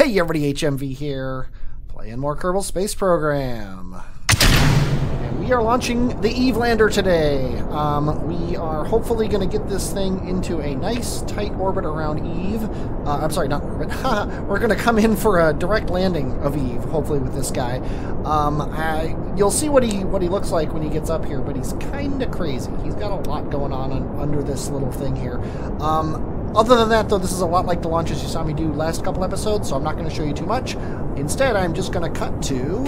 Hey everybody, HMV here, playing more Kerbal Space Program. And we are launching the Eve lander today. We are hopefully going to get this thing into a nice tight orbit around Eve. I'm sorry, not orbit. We're going to come in for a direct landing of Eve, hopefully with this guy. You'll see what he looks like when he gets up here, but he's kind of crazy. He's got a lot going on under this little thing here. Other than that, though, this is a lot like the launches you saw me do last couple episodes, so I'm not going to show you too much. Instead, I'm just going to cut to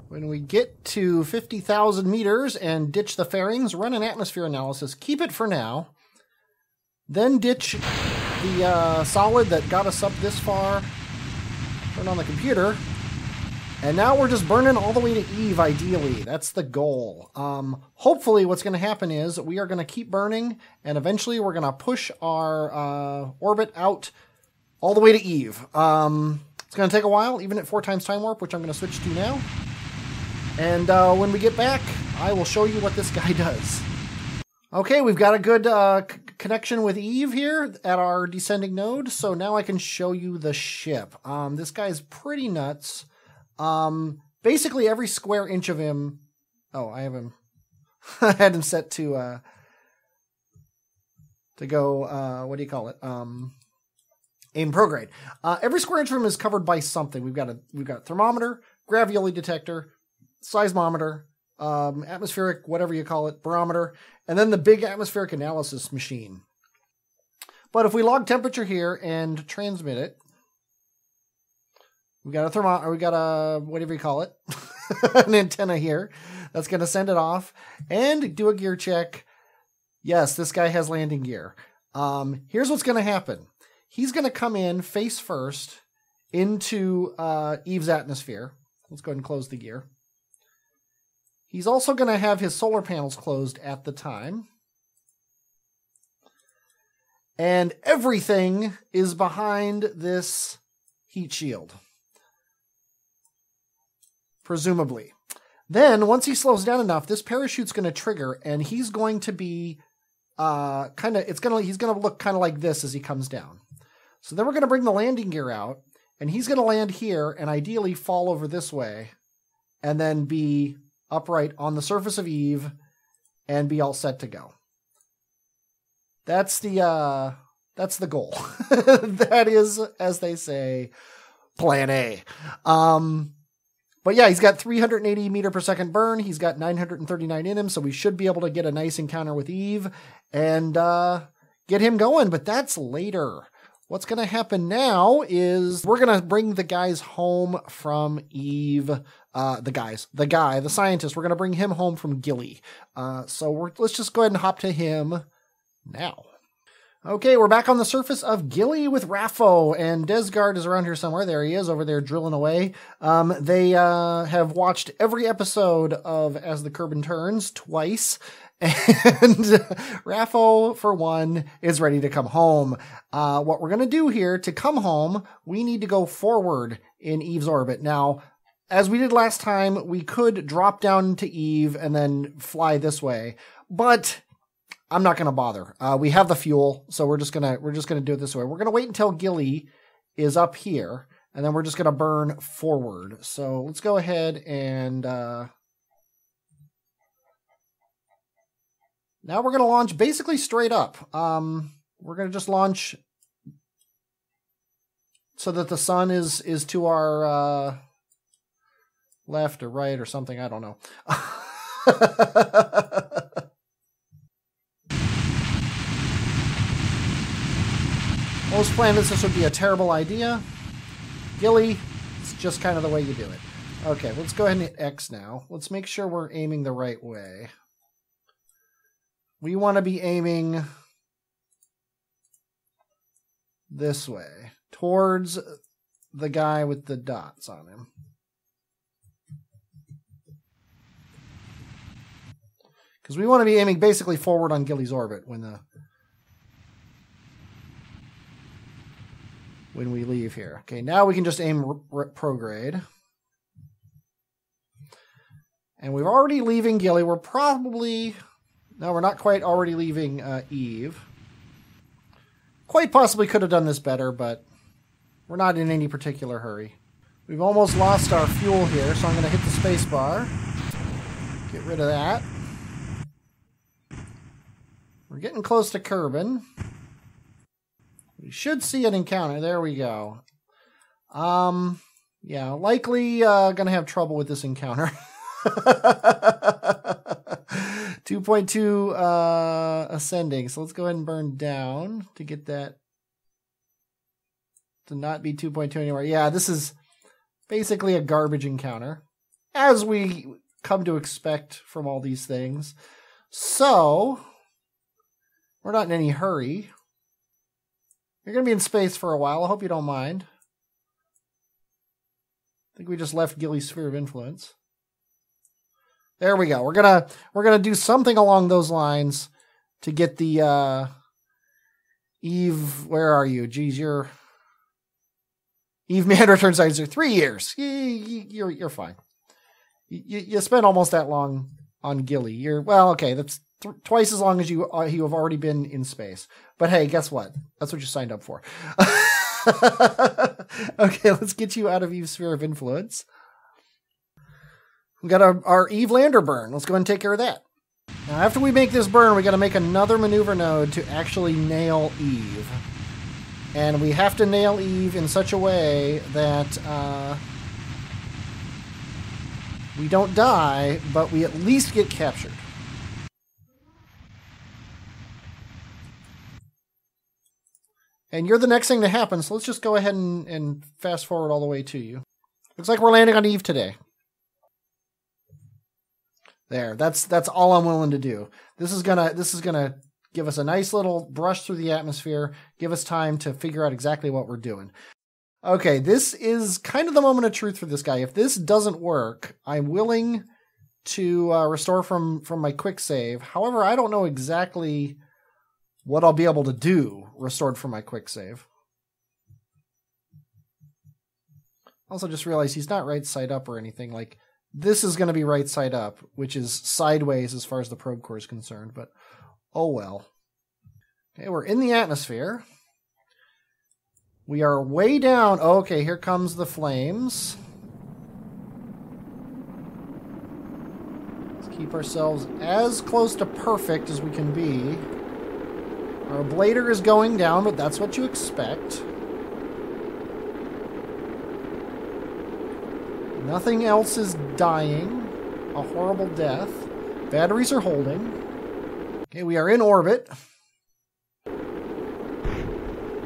when we get to 50,000 meters and ditch the fairings, run an atmosphere analysis, keep it for now, then ditch the solid that got us up this far, turn on the computer, and now we're just burning all the way to Eve, ideally. That's the goal. Hopefully what's going to happen is we are going to keep burning, and eventually we're going to push our orbit out all the way to Eve. It's going to take a while, even at 4 times time warp, which I'm going to switch to now. And when we get back, I will show you what this guy does. Okay, we've got a good connection with Eve here at our descending node, so now I can show you the ship. This guy's pretty nuts. Basically every square inch of him. Oh, I have him. I had him set to go. What do you call it? Aim prograde. Every square inch of him is covered by something. We've got a thermometer, gravioli detector, seismometer, atmospheric, whatever you call it, barometer, and then the big atmospheric analysis machine. But if we log temperature here and transmit it. We got a whatever you call it, an antenna here that's going to send it off and do a gear check. Yes, this guy has landing gear. Here's what's going to happen. He's going to come in face first into Eve's atmosphere. Let's go ahead and close the gear. He's also going to have his solar panels closed at the time. And everything is behind this heat shield. Presumably. Then, once he slows down enough, this parachute's going to trigger, and he's going to be he's going to look kind of like this as he comes down. So then we're going to bring the landing gear out, and he's going to land here and ideally fall over this way, and then be upright on the surface of Eve and be all set to go. That's the goal. That is, as they say, plan A. But yeah, he's got 380 meter per second burn. He's got 939 in him, so we should be able to get a nice encounter with Eve and get him going. But that's later. What's going to happen now is we're going to bring the guys home from Eve. The scientist. We're going to bring him home from Gilly. So let's just go ahead and hop to him now. Okay, we're back on the surface of Gilly with Raffo, and Desgard is around here somewhere. There he is, over there drilling away. They have watched every episode of As the Kerbin Turns twice, and Raffo, for one, is ready to come home. What we're going to do here, to come home, we need to go forward in Eve's orbit. Now, as we did last time, we could drop down to Eve and then fly this way, but I'm not going to bother. We have the fuel, so we're just gonna do it this way. We're gonna wait until Gilly is up here, and then we're just gonna burn forward. So let's go ahead and now we're gonna launch basically straight up. We're gonna just launch so that the sun is to our left or right or something. I don't know. Most planets, this would be a terrible idea. Gilly, it's just kind of the way you do it. Okay, let's go ahead and hit X now. Let's make sure we're aiming the right way. We want to be aiming this way, towards the guy with the dots on him. Because we want to be aiming basically forward on Gilly's orbit when we leave here. Okay, now we can just aim prograde. And we're already leaving Gilly. We're probably... No, we're not quite already leaving Eve. Quite possibly could have done this better, but We're not in any particular hurry. We've almost lost our fuel here, so I'm going to hit the space bar. Get rid of that. We're getting close to Kerbin. We should see an encounter. There we go. Yeah, likely going to have trouble with this encounter. 2.2 ascending. So let's go ahead and burn down to get that to not be 2.2 anymore. Yeah, this is basically a garbage encounter, as we come to expect from all these things. So, we're not in any hurry. You're going to be in space for a while. I hope you don't mind. I think we just left Gilly's sphere of influence. There we go. We're gonna do something along those lines to get the Eve. Where are you? Geez, you're Eve Man return signs are 3 years. You're fine. You spent almost that long on Gilly. You're well, okay. That's twice as long as you have already been in space. But hey, guess what? That's what you signed up for. Okay, let's get you out of Eve's sphere of influence. We got our Eve lander burn. Let's go ahead and take care of that. Now, after we make this burn, we got to make another maneuver node to actually nail Eve. And we have to nail Eve in such a way that we don't die, but we at least get captured. And you're the next thing to happen, so let's just go ahead and fast forward all the way to you. Looks like we're landing on Eve today. There, that's all I'm willing to do. This is gonna give us a nice little brush through the atmosphere, give us time to figure out exactly what we're doing. Okay, this is kind of the moment of truth for this guy. If this doesn't work, I'm willing to restore from my quick save. However, I don't know exactly what I'll be able to do restored from my quick save. Also just realized he's not right side up or anything. Like, this is going to be right side up, which is sideways as far as the probe core is concerned, but oh well. Okay, we're in the atmosphere. We are way down. Oh, okay, here comes the flames. Let's keep ourselves as close to perfect as we can be. Our ablator is going down, but that's what you expect. Nothing else is dying. A horrible death. Batteries are holding. Okay, we are in orbit.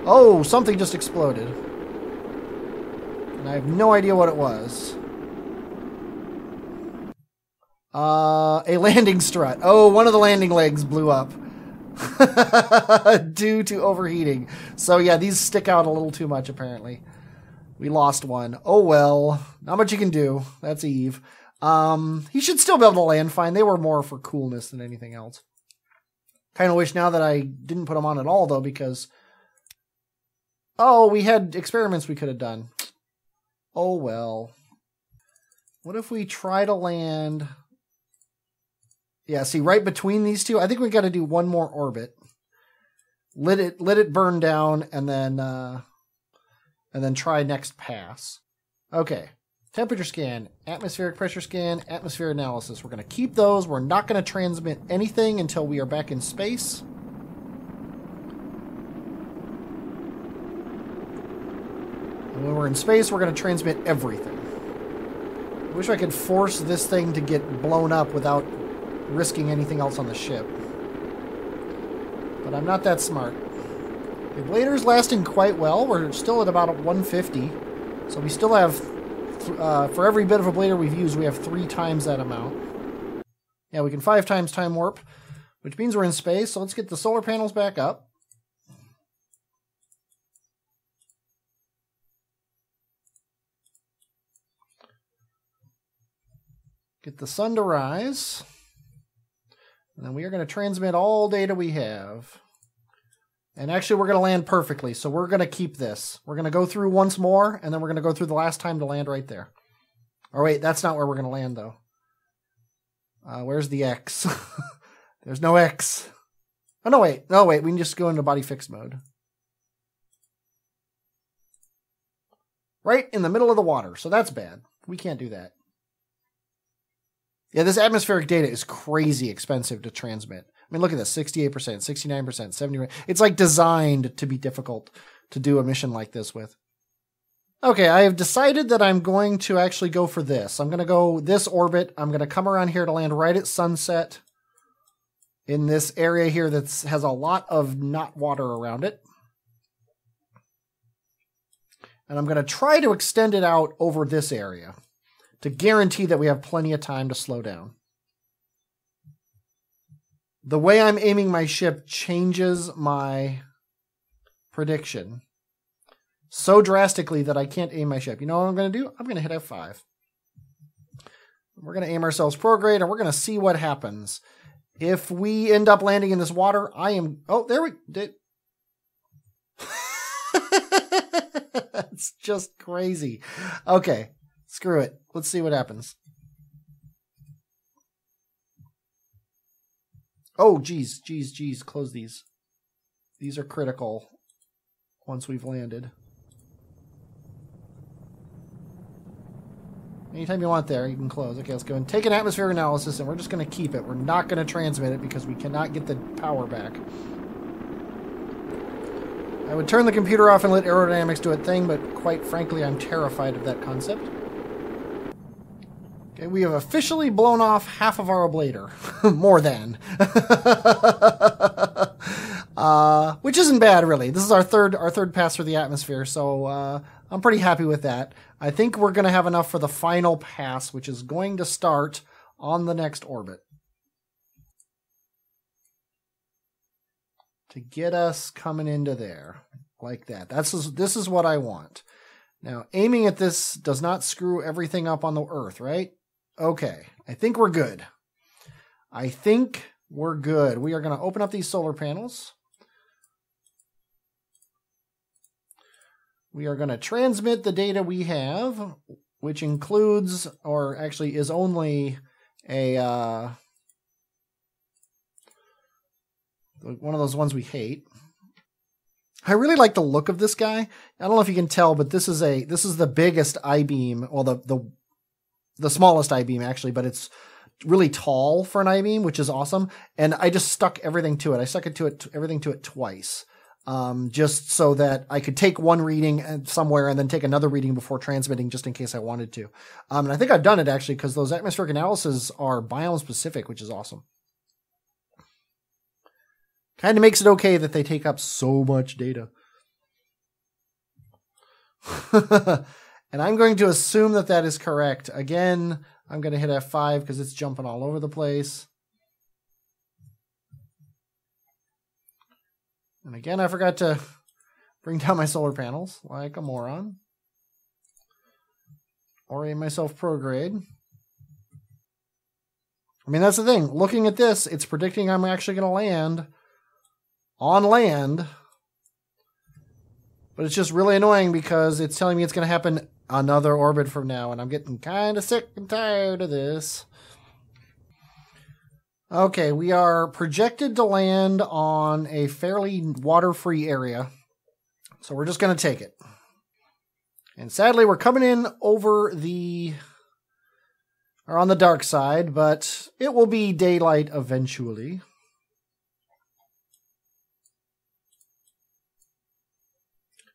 Oh, something just exploded. And I have no idea what it was. A landing strut. Oh, one of the landing legs blew up. Due to overheating. So yeah, these stick out a little too much apparently. We lost one. Oh well. Not much you can do. That's Eve. He should still be able to land fine. They were more for coolness than anything else. Kind of wish now that I didn't put them on at all though, because oh, we had experiments we could have done. Oh well. What if we try to land? Yeah, see, right between these two, I think we got to do one more orbit. Let it burn down, and then try next pass. Okay, temperature scan, atmospheric pressure scan, atmosphere analysis. We're going to keep those. We're not going to transmit anything until we are back in space. And when we're in space, we're going to transmit everything. I wish I could force this thing to get blown up without risking anything else on the ship. But I'm not that smart. The ablator's lasting quite well. We're still at about 150. So we still have, for every bit of ablator we've used, we have 3 times that amount. Yeah, we can 5 times time warp, which means we're in space. So let's get the solar panels back up. Get the sun to rise. And then we are going to transmit all data we have. And actually, we're going to land perfectly, so we're going to keep this. We're going to go through once more, and then we're going to go through the last time to land right there. Or wait, that's not where we're going to land, though. Where's the X? There's no X. Oh, no, wait. No, wait. We can just go into body fix mode. Right in the middle of the water. So that's bad. We can't do that. Yeah, this atmospheric data is crazy expensive to transmit. I mean, look at this, 68%, 69%, 70%. It's like designed to be difficult to do a mission like this with. Okay, I have decided that I'm going to actually go for this. I'm going to go this orbit. I'm going to come around here to land right at sunset in this area here that has a lot of not water around it. And I'm going to try to extend it out over this area to guarantee that we have plenty of time to slow down. The way I'm aiming my ship changes my prediction so drastically that I can't aim my ship. You know what I'm going to do? I'm going to hit F5. We're going to aim ourselves prograde, and we're going to see what happens. If we end up landing in this water, I am... Oh, there we did. It's just crazy. Okay, screw it. Let's see what happens. Oh, geez. Close these. These are critical once we've landed. Anytime you want there, you can close. Okay, let's go and take an atmosphere analysis, and we're just going to keep it. We're not going to transmit it because we cannot get the power back. I would turn the computer off and let aerodynamics do its thing, but quite frankly, I'm terrified of that concept. Okay, we have officially blown off half of our ablator. More than. Which isn't bad, really. This is our third pass through the atmosphere, so I'm pretty happy with that. I think we're going to have enough for the final pass, which is going to start on the next orbit. To get us coming into there, like that. This is what I want. Now, aiming at this does not screw everything up on the Earth, right? Okay, I think we're good. I think we're good. We are going to open up these solar panels. We are going to transmit the data we have, which includes, or actually is only a one of those ones we hate. I really like the look of this guy. I don't know if you can tell, but this is the biggest I-beam, well, the smallest I-beam actually, but it's really tall for an I-beam, which is awesome. And I just stuck everything to it. I stuck everything to it twice, just so that I could take one reading somewhere and then take another reading before transmitting, just in case I wanted to. And I think I've done it actually because those atmospheric analyses are biome specific, which is awesome. Kind of makes it okay that they take up so much data. And I'm going to assume that that is correct. Again, I'm going to hit F5 because it's jumping all over the place. And again, I forgot to bring down my solar panels like a moron. Orient myself prograde. I mean, that's the thing. Looking at this, it's predicting I'm actually going to land on land, but it's just really annoying because it's telling me it's going to happen another orbit from now, and I'm getting kind of sick and tired of this. Okay, we are projected to land on a fairly water-free area, so we're just going to take it. And sadly, we're coming in over on the dark side, but it will be daylight eventually.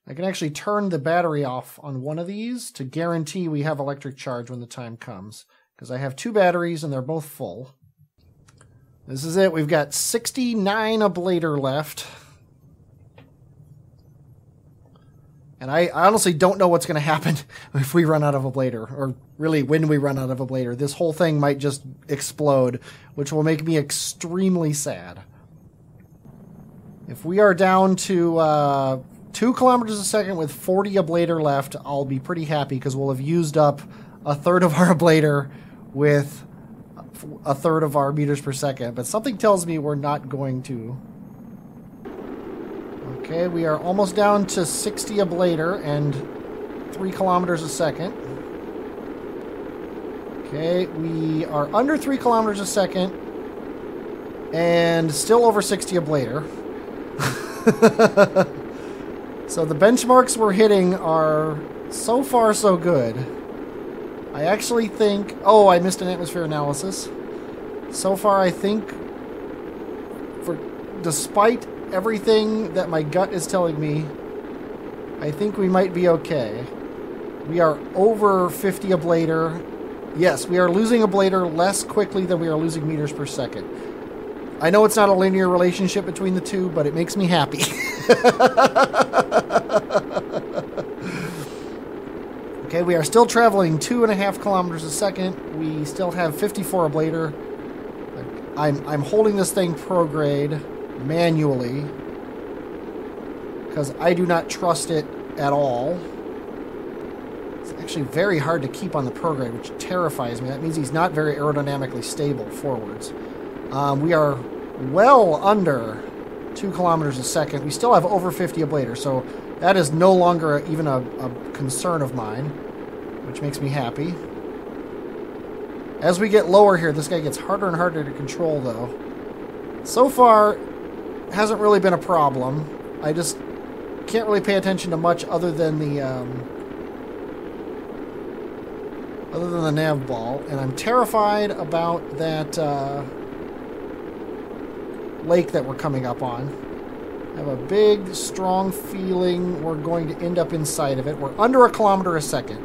I can actually turn the battery off on one of these to guarantee we have electric charge when the time comes, because I have two batteries and they're both full. This is it. We've got 69 ablator left. And I honestly don't know what's going to happen if we run out of ablator, or really when we run out of ablator. This whole thing might just explode, which will make me extremely sad. If we are down to 2 kilometers a second with 40 ablator left, I'll be pretty happy because we'll have used up a third of our ablator with a third of our meters per second. But something tells me we're not going to. Okay, we are almost down to 60 ablator and 3 kilometers a second. Okay, we are under 3 kilometers a second and still over 60 ablator. So the benchmarks we're hitting are So far, so good. I actually think... Oh, I missed an atmosphere analysis. So far, I think... Despite everything that my gut is telling me, I think we might be okay. We are over 50 ablator. Yes, we are losing ablator less quickly than we are losing meters per second. I know it's not a linear relationship between the two, but it makes me happy. Okay, we are still traveling 2.5 kilometers a second. We still have 54 ablator. I'm holding this thing prograde manually because I do not trust it at all. It's actually very hard to keep on the prograde, which terrifies me. That means he's not very aerodynamically stable forwards. We are well under 2 kilometers a second. We still have over 50 ablator, so that is no longer even a concern of mine, which makes me happy. As we get lower here, this guy gets harder and harder to control, though. So far, hasn't really been a problem. I just can't really pay attention to much other than the nav ball, and I'm terrified about that lake that we're coming up on. I have a big, strong feeling we're going to end up inside of it. We're under 1 kilometer a second.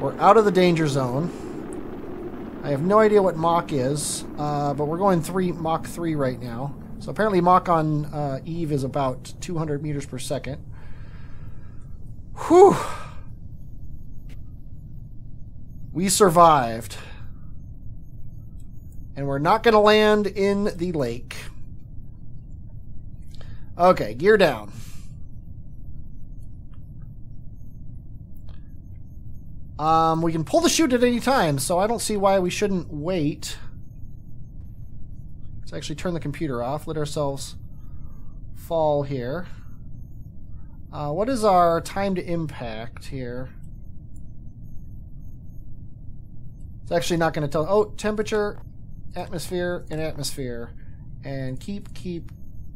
We're out of the danger zone. I have no idea what Mach is, but we're going Mach 3 right now. So apparently Mach on Eve is about 200 meters per second. Whew! We survived. And we're not going to land in the lake. Okay, gear down. We can pull the chute at any time, so I don't see why we shouldn't wait. Let's actually turn the computer off. Let ourselves fall here. What is our time to impact here? It's actually not going to tell... Oh, temperature, atmosphere, and atmosphere. And keep,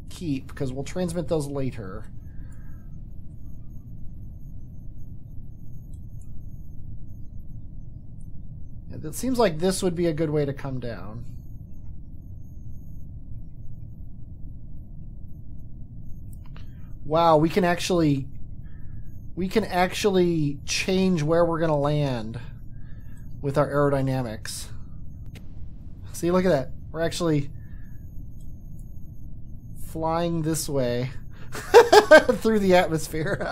because we'll transmit those later. It seems like this would be a good way to come down. Wow, we can actually change where we're going to land with our aerodynamics. See, look at that. We're actually flying this way through the atmosphere.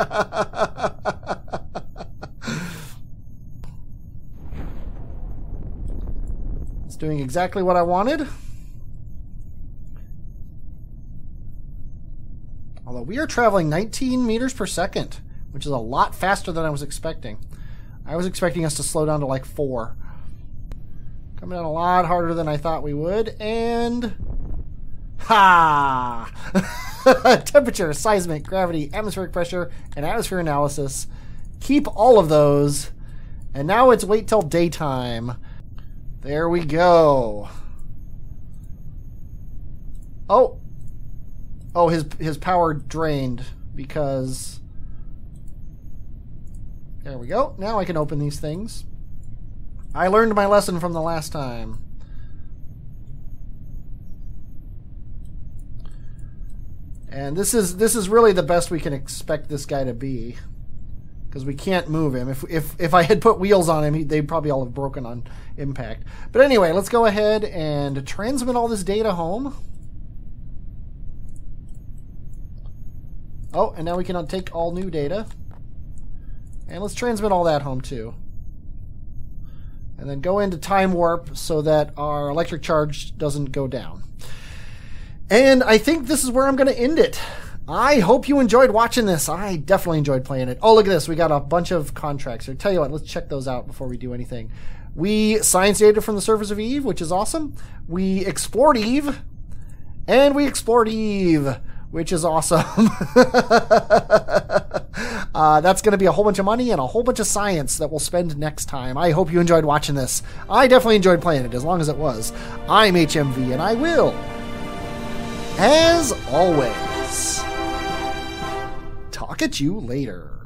It's doing exactly what I wanted. Although we are traveling 19 meters per second, which is a lot faster than I was expecting. I was expecting us to slow down to like 4. Coming down a lot harder than I thought we would, and... Ha! Temperature, seismic, gravity, atmospheric pressure, and atmosphere analysis. Keep all of those. And now it's wait till daytime. There we go. Oh! Oh, his power drained because... There we go. Now I can open these things. I learned my lesson from the last time. And this is really the best we can expect this guy to be, because we can't move him. If I had put wheels on him, they'd probably all have broken on impact. But anyway, let's go ahead and transmit all this data home. Oh, and now we can take all new data. And let's transmit all that home too. And then go into time warp so that our electric charge doesn't go down. And I think this is where I'm going to end it. I hope you enjoyed watching this. I definitely enjoyed playing it. Oh, look at this. We got a bunch of contracts here. Tell you what, let's check those out before we do anything. We science data from the surface of Eve, which is awesome. We explored Eve. And we explored Eve, which is awesome. That's going to be a whole bunch of money and a whole bunch of science that we'll spend next time. I hope you enjoyed watching this. I definitely enjoyed playing it, as long as it was. I'm HMV, and I will, as always, talk at you later.